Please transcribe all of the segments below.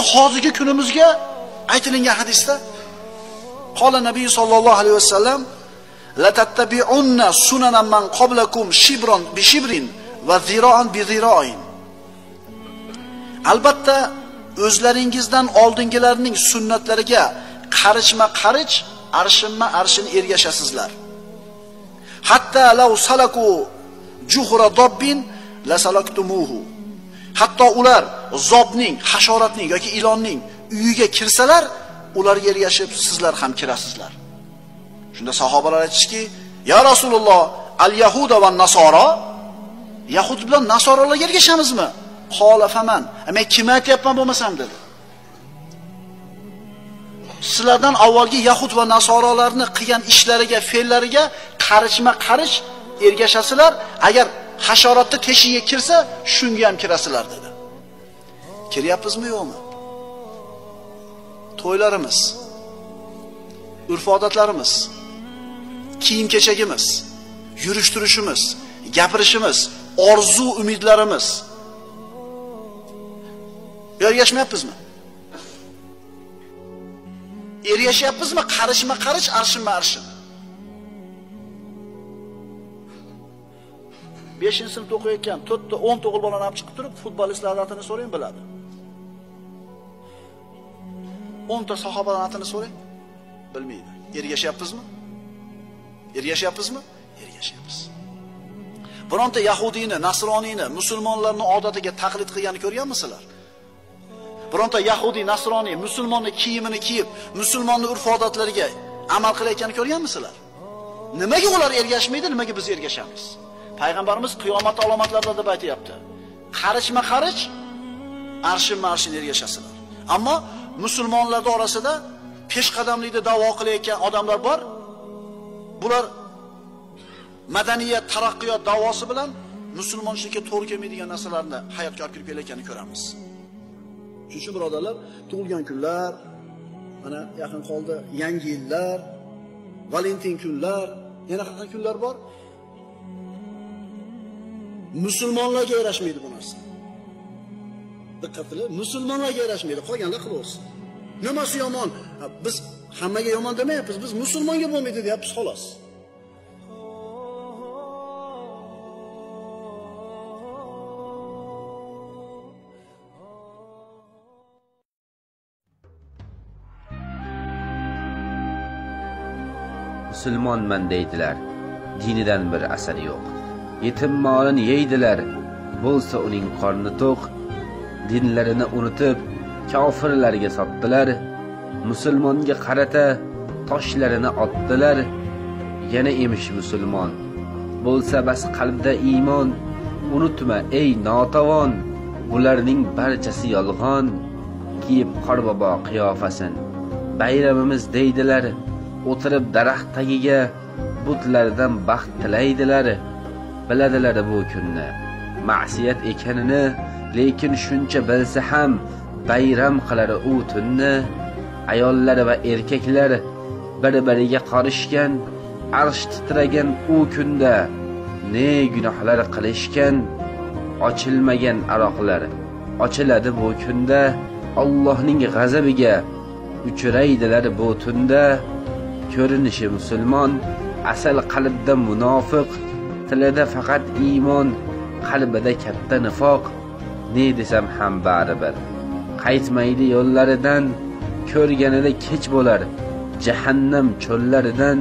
hozirgi kunimizga aytilgan hadisda qala Nabiy sallallohu alayhi vasallam la tattabi'unna sunana man qablakum shibran bi shibrin va zira'an bi zira'in. Albatta o'zlaringizdan oldingilarning sunnatlariga qarichma-qarich, arshinma-arshin ergashasizlar. Hatta law salaku juhra dobbin la salaktumuhu. Hatto ular zobning, hasharotning yoki ilonning uyiga kirsalar, ularga ergashib sizlar ham kirasizlar. Shunda sahobalar aytishki, "Ya Rasululloh, al-yahuda va nasoro?" Yahud bilan nasoralarga ergashamizmi? Qola faman. Men kim aytyapman bo'lmasam dedi. Sizlardan avvalgi yahud va nasorolarni qilgan ishlariga, fe'llariga qarichma-qarich ergashasizlar. Agar hasharotni teshigiga kirsa, shunga ham kirasizlar dedi. Kiryapmizmi yo'qmi? To'ylarimiz, urf-odatlarimiz, kiyim-kechagimiz, yurish-turishimiz, gapirishimiz, orzu umidlarimiz ergashmayapmizmi? Ergashyapmizmi? Qarishma-qarich, arshinma-arshin. 5-sinfda o'qiyotgan 4 10 o'g'il bolani olib chiqib turib, futbolistlarning atini so'rang biladi. 10 ta sahobalarning atini so'rang, bilmaydi. Ergashyapmizmi? Ergashyapmizmi? Ergashyapmiz. Bironta yahudiyni, nasroniyni, musulmonlarning odatiga taqlid qilganini ko'rganmisizlar? Bironta yahudiy, nasroniy musulmonning kiyimini kiyib, musulmonning urf-odatlariga amal qilayotganini ko'rganmisizlar? Nimaga ular ergashmaydi, nimaga biz ergashamiz? Payg'ambarimiz qiyomat alomatlarida deb aytayapti. Qarichma-qarich, arshin-marshin ergashasizlar. Ammo musulmonlar orasida peshqadamlikda da'vo qilayotgan odamlar bor. Bular madaniyat, taraqqiyot da'vosi bilan musulmonchilikka to'g'ri kelmaydigan narsalarni hayotga olib kirib kelayotganini ko'ramiz. Shuning uchun birodarlar, tug'ilgan kunlar, mana yaqin qoldi, yangi yillar, Valentin kunlar, yana qanaqa kunlar bor? Musulmonlarga yarashmaydi bu narsa. Diqqat qiling, musulmonlarga yarashmaydi, qolganlar qilaversin. Nimasi yomon? Biz hammaga yomon demayapmiz, biz musulmonga bo'lmaydi deyapmiz xolos. Musulmonman deydilar, dinidan bir asari yo'q. Yetim molini yeydilar, bo'lsa uning qorni to'q. Dinlarini unutib, kofirlarga sotdilar. Musulmonga qarata toshlarini otdilar. Yana emish musulmon, bo'lsa bas qalbda iymon. Unutma ey notavon, bularning barchasi yolg'on. Kiyib qorbobo qiyofasin, bayramimiz deydilar. O'tirib daraxt tagiga butlardan baxt tilaydilar. Biladilar bu kunni ma'siyat ekanini, lekin shuncha bilsa ham bayram qilar u tunni. Ayollar va erkaklar bir-biriga qorishgan, arsh titragan u kunda. Ne gunohlar qilishgan, ochilmagan aroqlar ochiladi bu kunda. Allohning g'azabiga uchraydilar bu tunda. Ko'rinishi musulmon, asal qalbda munofiq. Tilida faqat iymon, qalbida katta nifoq. Ne desam ham baribir qaytmaydi yo'llaridan. Ko'rganida kech bo'lar jahannam cho'llaridan.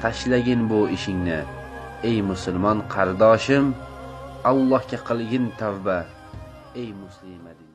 Tashlagin bu ishingni ey musulmon qardoshim. Allohga qilgin tavba ey muslima.